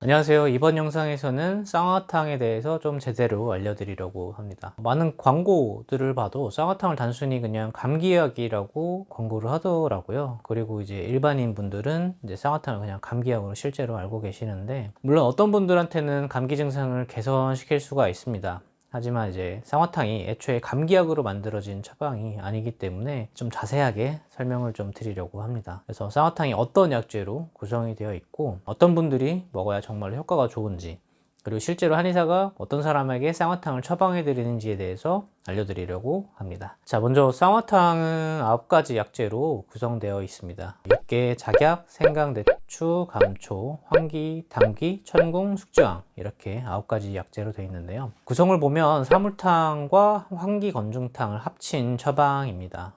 안녕하세요. 이번 영상에서는 쌍화탕에 대해서 좀 제대로 알려드리려고 합니다. 많은 광고들을 봐도 쌍화탕을 단순히 그냥 감기약이라고 광고를 하더라고요. 그리고 이제 일반인 분들은 이제 쌍화탕을 그냥 감기약으로 실제로 알고 계시는데, 물론 어떤 분들한테는 감기 증상을 개선시킬 수가 있습니다. 하지만 이제 쌍화탕이 애초에 감기약으로 만들어진 처방이 아니기 때문에 좀 자세하게 설명을 좀 드리려고 합니다. 그래서 쌍화탕이 어떤 약재로 구성이 되어 있고, 어떤 분들이 먹어야 정말 효과가 좋은지, 그리고 실제로 한의사가 어떤 사람에게 쌍화탕을 처방해 드리는지에 대해서 알려드리려고 합니다. 자, 먼저 쌍화탕은 9가지 약재로 구성되어 있습니다. 육개, 작약, 생강, 대추, 감초, 황기, 당귀, 천궁, 숙주황, 이렇게 9가지 약재로 되어 있는데요. 구성을 보면 사물탕과 황기 건중탕을 합친 처방입니다.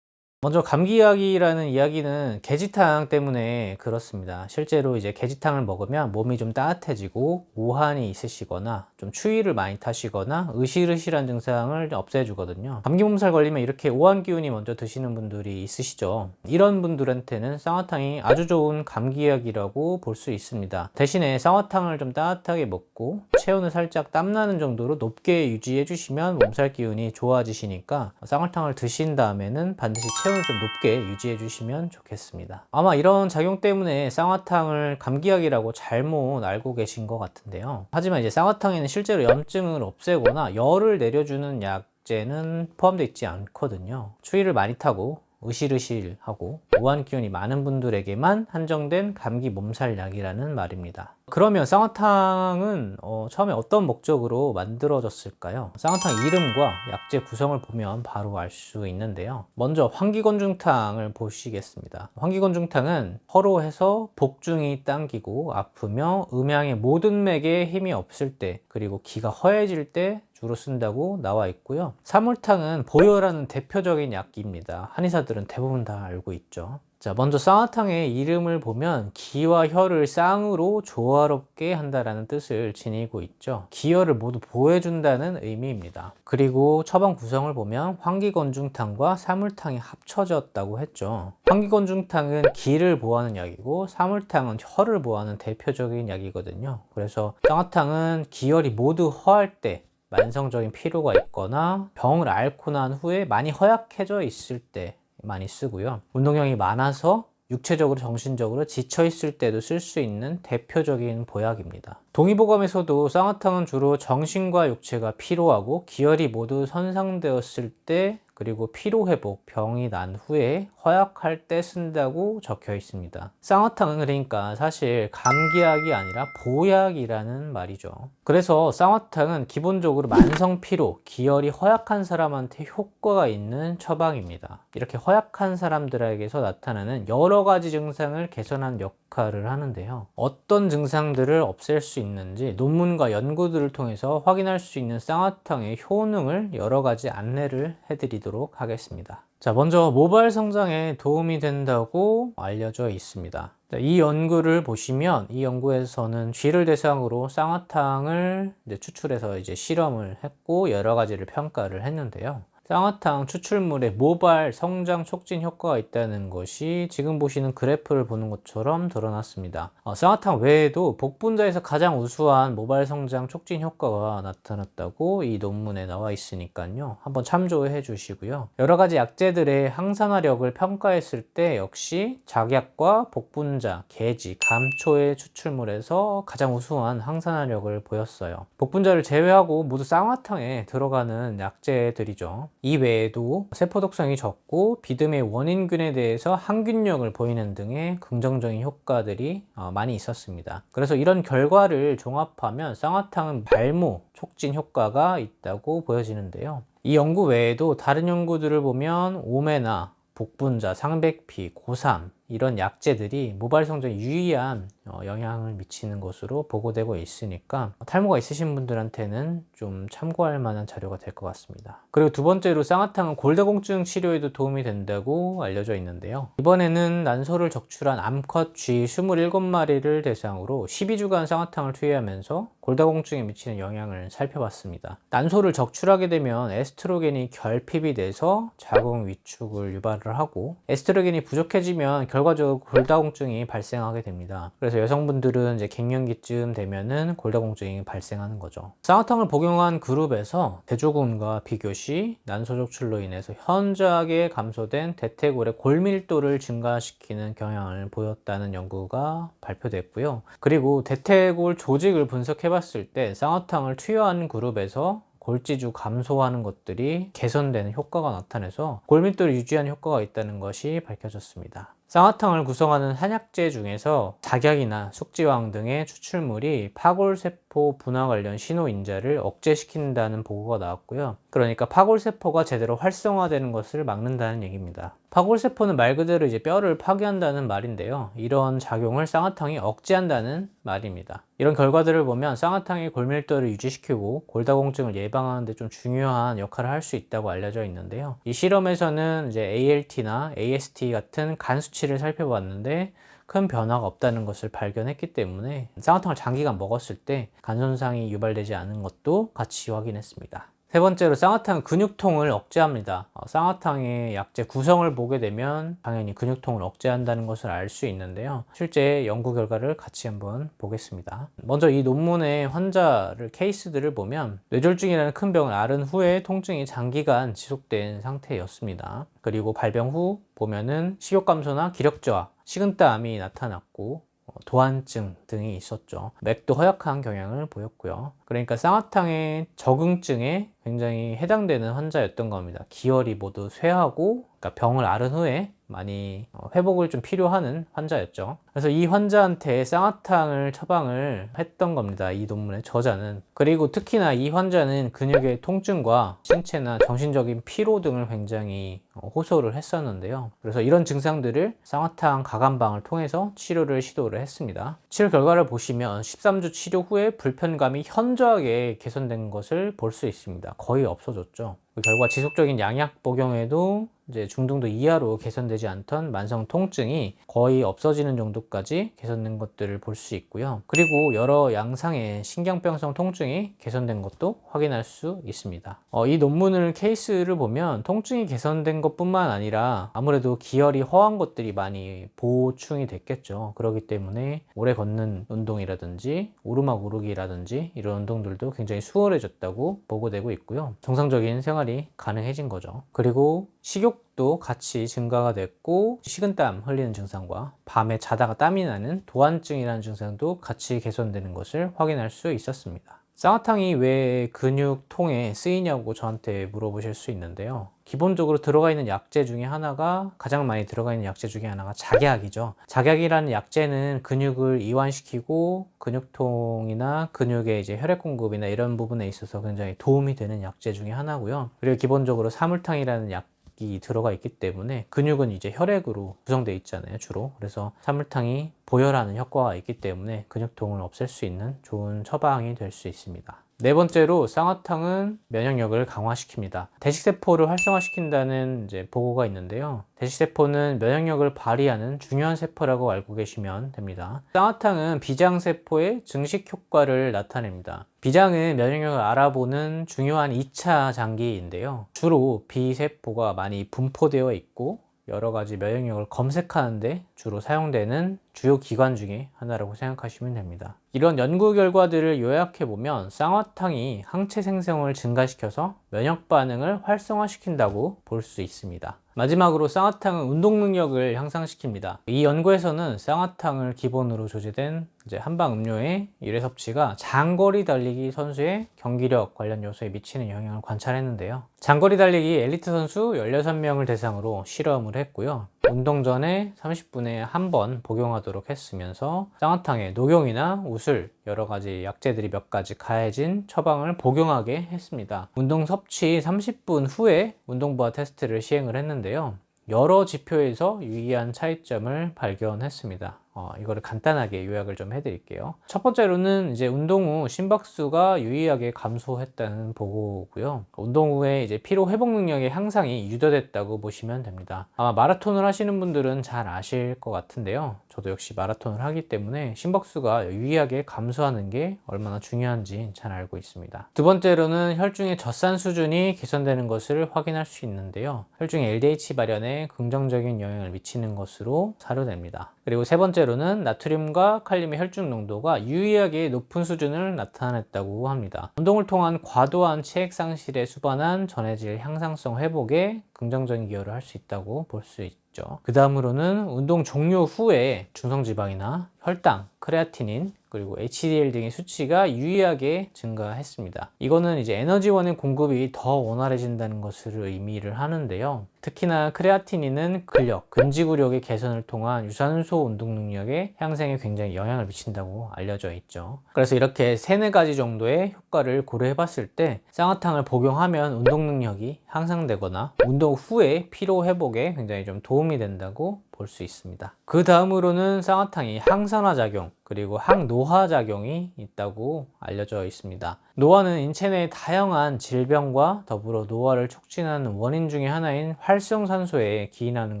먼저 감기약이라는 이야기는 계지탕 때문에 그렇습니다. 실제로 이제 계지탕을 먹으면 몸이 좀 따뜻해지고 오한이 있으시거나 좀 추위를 많이 타시거나 으실으실한 증상을 없애주거든요. 감기 몸살 걸리면 이렇게 오한 기운이 먼저 드시는 분들이 있으시죠. 이런 분들한테는 쌍화탕이 아주 좋은 감기약이라고 볼 수 있습니다. 대신에 쌍화탕을 좀 따뜻하게 먹고 체온을 살짝 땀나는 정도로 높게 유지해 주시면 몸살 기운이 좋아지시니까 쌍화탕을 드신 다음에는 반드시 체온을 좀 높게 유지해 주시면 좋겠습니다. 아마 이런 작용 때문에 쌍화탕을 감기약이라고 잘못 알고 계신 것 같은데요. 하지만 이제 쌍화탕에는 실제로 염증을 없애거나 열을 내려주는 약재는 포함되어 있지 않거든요. 추위를 많이 타고 으실으실하고 오한 기운이 많은 분들에게만 한정된 감기 몸살 약이라는 말입니다. 그러면 쌍화탕은 처음에 어떤 목적으로 만들어졌을까요? 쌍화탕 이름과 약재 구성을 보면 바로 알 수 있는데요. 먼저 황기건중탕을 보시겠습니다. 황기건중탕은 허로해서 복중이 당기고 아프며 음양의 모든 맥에 힘이 없을 때, 그리고 기가 허해질 때 주로 쓴다고 나와 있고요. 사물탕은 보혈하는 대표적인 약입니다. 한의사들은 대부분 다 알고 있죠. 자, 먼저 쌍화탕의 이름을 보면 기와 혈을 쌍으로 조화롭게 한다라는 뜻을 지니고 있죠. 기혈을 모두 보호해준다는 의미입니다. 그리고 처방 구성을 보면 황기건중탕과 사물탕이 합쳐졌다고 했죠. 황기건중탕은 기를 보호하는 약이고 사물탕은 혈을 보호하는 대표적인 약이거든요. 그래서 쌍화탕은 기혈이 모두 허할 때, 만성적인 피로가 있거나 병을 앓고 난 후에 많이 허약해져 있을 때 많이 쓰고요. 운동량이 많아서 육체적으로 정신적으로 지쳐 있을 때도 쓸 수 있는 대표적인 보약입니다. 동의보감에서도 쌍화탕은 주로 정신과 육체가 피로하고 기혈이 모두 손상되었을 때, 그리고 피로회복, 병이 난 후에 허약할 때 쓴다고 적혀 있습니다. 쌍화탕은 그러니까 사실 감기약이 아니라 보약이라는 말이죠. 그래서 쌍화탕은 기본적으로 만성피로, 기혈이 허약한 사람한테 효과가 있는 처방입니다. 이렇게 허약한 사람들에게서 나타나는 여러 가지 증상을 개선하는 역할을 하는데요. 어떤 증상들을 없앨 수 있는지 논문과 연구들을 통해서 확인할 수 있는 쌍화탕의 효능을 여러 가지 안내를 해드리도록 하겠습니다. 자, 먼저 모발 성장에 도움이 된다고 알려져 있습니다. 이 연구를 보시면, 이 연구에서는 쥐를 대상으로 쌍화탕을 추출해서 실험을 했고 여러 가지를 평가를 했는데요. 쌍화탕 추출물에 모발 성장 촉진 효과가 있다는 것이 지금 보시는 그래프를 보는 것처럼 드러났습니다. 쌍화탕 외에도 복분자에서 가장 우수한 모발 성장 촉진 효과가 나타났다고 이 논문에 나와 있으니까요. 한번 참조해 주시고요. 여러 가지 약재들의 항산화력을 평가했을 때 역시 작약과 복분자, 계지, 감초의 추출물에서 가장 우수한 항산화력을 보였어요. 복분자를 제외하고 모두 쌍화탕에 들어가는 약재들이죠. 이 외에도 세포 독성이 적고 비듬의 원인균에 대해서 항균력을 보이는 등의 긍정적인 효과들이 많이 있었습니다. 그래서 이런 결과를 종합하면 쌍화탕은 발모 촉진 효과가 있다고 보여지는데요. 이 연구 외에도 다른 연구들을 보면 오메나, 복분자, 상백피, 고삼 이런 약재들이 모발 성장에 유의한 영향을 미치는 것으로 보고되고 있으니까 탈모가 있으신 분들한테는 좀 참고할 만한 자료가 될 것 같습니다. 그리고 두 번째로 쌍화탕은 골다공증 치료에도 도움이 된다고 알려져 있는데요. 이번에는 난소를 적출한 암컷 쥐 27마리를 대상으로 12주간 쌍화탕을 투여하면서 골다공증에 미치는 영향을 살펴봤습니다. 난소를 적출하게 되면 에스트로겐이 결핍이 돼서 자궁 위축을 유발을 하고, 에스트로겐이 부족해지면 결과적으로 골다공증이 발생하게 됩니다. 그래서 여성분들은 이제 갱년기쯤 되면은 골다공증이 발생하는 거죠. 쌍화탕을 복용한 그룹에서 대조군과 비교시 난소 적출로 인해서 현저하게 감소된 대퇴골의 골밀도를 증가시키는 경향을 보였다는 연구가 발표됐고요. 그리고 대퇴골 조직을 분석해 봤을 때 쌍화탕을 투여한 그룹에서 골지주 감소하는 것들이 개선되는 효과가 나타나서 골밀도를 유지하는 효과가 있다는 것이 밝혀졌습니다. 쌍화탕을 구성하는 한약재 중에서 작약이나 숙지황 등의 추출물이 파골세포 분화 관련 신호인자를 억제시킨다는 보고가 나왔고요. 그러니까 파골세포가 제대로 활성화되는 것을 막는다는 얘기입니다. 파골세포는 말 그대로 이제 뼈를 파괴한다는 말인데요. 이런 작용을 쌍화탕이 억제한다는 말입니다. 이런 결과들을 보면 쌍화탕이 골밀도를 유지시키고 골다공증을 예방하는 데 좀 중요한 역할을 할 수 있다고 알려져 있는데요. 이 실험에서는 이제 ALT나 AST 같은 간 수치를 살펴봤는데 큰 변화가 없다는 것을 발견했기 때문에 쌍화탕을 장기간 먹었을 때 간 손상이 유발되지 않은 것도 같이 확인했습니다. 세 번째로 쌍화탕은 근육통을 억제합니다. 쌍화탕의 약재 구성을 보게 되면 당연히 근육통을 억제한다는 것을 알 수 있는데요. 실제 연구 결과를 같이 한번 보겠습니다. 먼저 이 논문의 환자를 케이스들을 보면 뇌졸중이라는 큰 병을 앓은 후에 통증이 장기간 지속된 상태였습니다. 그리고 발병 후 보면은 식욕 감소나 기력 저하, 식은땀이 나타났고 도안증 등이 있었죠. 맥도 허약한 경향을 보였고요. 그러니까 쌍화탕의 적응증에 굉장히 해당되는 환자였던 겁니다. 기혈이 모두 쇠하고, 그러니까 병을 앓은 후에 많이 회복을 좀 필요하는 환자였죠. 그래서 이 환자한테 쌍화탕을 처방을 했던 겁니다. 이 논문의 저자는. 그리고 특히나 이 환자는 근육의 통증과 신체나 정신적인 피로 등을 굉장히 호소를 했었는데요. 그래서 이런 증상들을 쌍화탕 가감방을 통해서 치료를 시도를 했습니다. 치료 결과를 보시면 13주 치료 후에 불편감이 현저하게 개선된 것을 볼 수 있습니다. 거의 없어졌죠. 그 결과 지속적인 양약 복용에도 이제 중등도 이하로 개선되지 않던 만성 통증이 거의 없어지는 정도까지 개선된 것들을 볼 수 있고요. 그리고 여러 양상의 신경병성 통증이 개선된 것도 확인할 수 있습니다. 이 논문을 케이스를 보면 통증이 개선된 것뿐만 아니라 아무래도 기혈이 허한 것들이 많이 보충이 됐겠죠. 그렇기 때문에 오래 걷는 운동이라든지 오르막 오르기라든지 이런 운동들도 굉장히 수월해졌다고 보고되고 있고요. 정상적인 생활이 가능해진 거죠. 그리고 식욕도 같이 증가가 됐고, 식은땀 흘리는 증상과 밤에 자다가 땀이 나는 도안증이라는 증상도 같이 개선되는 것을 확인할 수 있었습니다. 쌍화탕이 왜 근육통에 쓰이냐고 저한테 물어보실 수 있는데요. 기본적으로 들어가 있는 약재 중에 하나가, 가장 많이 들어가 있는 약재 중에 하나가 작약이죠. 작약이라는 약재는 근육을 이완시키고 근육통이나 근육의 이제 혈액 공급이나 이런 부분에 있어서 굉장히 도움이 되는 약재 중에 하나고요. 그리고 기본적으로 사물탕이라는 약이 들어가 있기 때문에 근육은 이제 혈액으로 구성되어 있잖아요, 주로. 그래서 사물탕이 보혈하는 효과가 있기 때문에 근육통을 없앨 수 있는 좋은 처방이 될 수 있습니다. 네 번째로 쌍화탕은 면역력을 강화시킵니다. 대식세포를 활성화시킨다는 이제 보고가 있는데요. 대식세포는 면역력을 발휘하는 중요한 세포라고 알고 계시면 됩니다. 쌍화탕은 비장세포의 증식 효과를 나타냅니다. 비장은 면역력을 알아보는 중요한 2차 장기인데요. 주로 B세포가 많이 분포되어 있고 여러 가지 면역력을 검색하는데 주로 사용되는 주요 기관 중에 하나라고 생각하시면 됩니다. 이런 연구 결과들을 요약해보면 쌍화탕이 항체 생성을 증가시켜서 면역 반응을 활성화시킨다고 볼 수 있습니다. 마지막으로 쌍화탕은 운동 능력을 향상시킵니다. 이 연구에서는 쌍화탕을 기본으로 조제된 한방 음료의 일회 섭취가 장거리 달리기 선수의 경기력 관련 요소에 미치는 영향을 관찰했는데요. 장거리 달리기 엘리트 선수 16명을 대상으로 실험을 했고요. 운동 전에 30분에 한 번 복용하도록 했으면서 쌍화탕에 녹용이나 우술, 여러 가지 약재들이 몇 가지 가해진 처방을 복용하게 했습니다. 운동 섭취 30분 후에 운동부하 테스트를 시행을 했는데요. 여러 지표에서 유의한 차이점을 발견했습니다. 이거를 간단하게 요약을 좀 해드릴게요. 첫 번째로는 이제 운동 후 심박수가 유의하게 감소했다는 보고고요. 운동 후에 이제 피로 회복 능력의 향상이 유도됐다고 보시면 됩니다. 아마 마라톤을 하시는 분들은 잘 아실 것 같은데요. 저도 역시 마라톤을 하기 때문에 심박수가 유의하게 감소하는 게 얼마나 중요한지 잘 알고 있습니다. 두 번째로는 혈중의 젖산 수준이 개선되는 것을 확인할 수 있는데요. 혈중의 LDH 발현에 긍정적인 영향을 미치는 것으로 사료됩니다. 그리고 세 번째로는 나트륨과 칼륨의 혈중 농도가 유의하게 높은 수준을 나타냈다고 합니다. 운동을 통한 과도한 체액 상실에 수반한 전해질 향상성 회복에 긍정적인 기여를 할 수 있다고 볼 수 있죠. 그 다음으로는 운동 종료 후에 중성지방이나 혈당, 크레아티닌, 그리고 HDL 등의 수치가 유의하게 증가했습니다. 이거는 이제 에너지원의 공급이 더 원활해진다는 것을 의미를 하는데요. 특히나 크레아티닌은 근력, 근지구력의 개선을 통한 유산소 운동 능력의 향상에 굉장히 영향을 미친다고 알려져 있죠. 그래서 이렇게 3-4가지 정도의 효과를 고려해 봤을 때 쌍화탕을 복용하면 운동 능력이 향상되거나 운동 후에 피로 회복에 굉장히 좀 도움이 된다고 볼 수 있습니다. 그 다음으로는 쌍화탕이 항산화 작용 그리고 항노화 작용이 있다고 알려져 있습니다. 노화는 인체 내 다양한 질병과 더불어 노화를 촉진하는 원인 중에 하나인 활성산소에 기인하는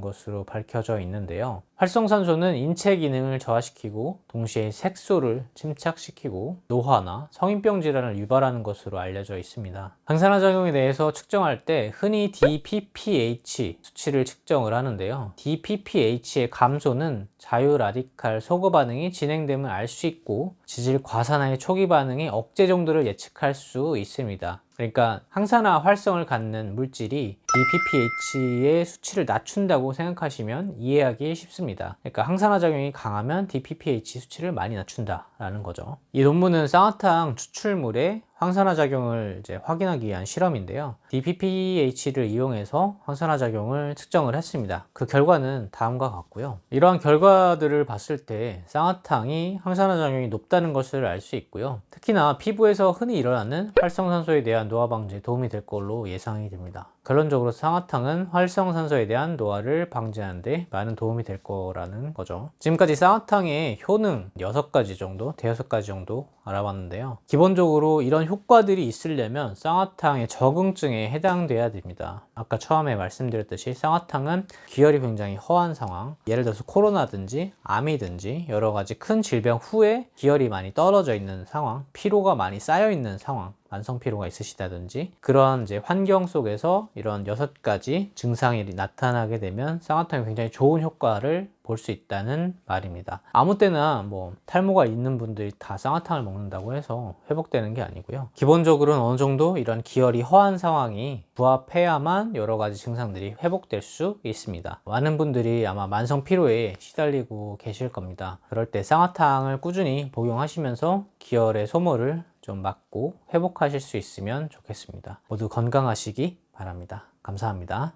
것으로 밝혀져 있는데요. 활성산소는 인체 기능을 저하시키고 동시에 색소를 침착시키고 노화나 성인병 질환을 유발하는 것으로 알려져 있습니다. 항산화 작용에 대해서 측정할 때 흔히 DPPH 수치를 측정을 하는데요. DPPH의 감소는 자유 라디칼 소거 반응이 진행됨을 알 수 있고 지질 과산화의 초기 반응의 억제 정도를 예측할 수 있습니다. 그러니까 항산화 활성을 갖는 물질이 DPPH의 수치를 낮춘다고 생각하시면 이해하기 쉽습니다. 그러니까 항산화 작용이 강하면 DPPH 수치를 많이 낮춘다라는 거죠. 이 논문은 쌍화탕 추출물의 항산화 작용을 이제 확인하기 위한 실험인데요. DPPH를 이용해서 항산화 작용을 측정을 했습니다. 그 결과는 다음과 같고요. 이러한 결과들을 봤을 때 쌍화탕이 항산화 작용이 높다는 것을 알 수 있고요. 특히나 피부에서 흔히 일어나는 활성산소에 대한 노화 방지에 도움이 될 걸로 예상이 됩니다. 결론적으로 쌍화탕은 활성산소에 대한 노화를 방지하는 데 많은 도움이 될 거라는 거죠. 지금까지 쌍화탕의 효능 6가지 정도, 대여섯 가지 정도 알아봤는데요. 기본적으로 이런 효과들이 있으려면 쌍화탕의 적응증에 해당돼야 됩니다. 아까 처음에 말씀드렸듯이 쌍화탕은 기혈이 굉장히 허한 상황, 예를 들어서 코로나든지 암이든지 여러 가지 큰 질병 후에 기혈이 많이 떨어져 있는 상황, 피로가 많이 쌓여 있는 상황, 만성 피로가 있으시다든지 그런 이제 환경 속에서 이런 6가지 증상이 나타나게 되면 쌍화탕이 굉장히 좋은 효과를 볼 수 있다는 말입니다. 아무 때나 뭐 탈모가 있는 분들이 다 쌍화탕을 먹는다고 해서 회복되는 게 아니고요. 기본적으로는 어느 정도 이런 기혈이 허한 상황이 부합해야만 여러 가지 증상들이 회복될 수 있습니다. 많은 분들이 아마 만성 피로에 시달리고 계실 겁니다. 그럴 때 쌍화탕을 꾸준히 복용하시면서 기혈의 소모를 좀 막고 회복하실 수 있으면 좋겠습니다. 모두 건강하시기 바랍니다. 감사합니다.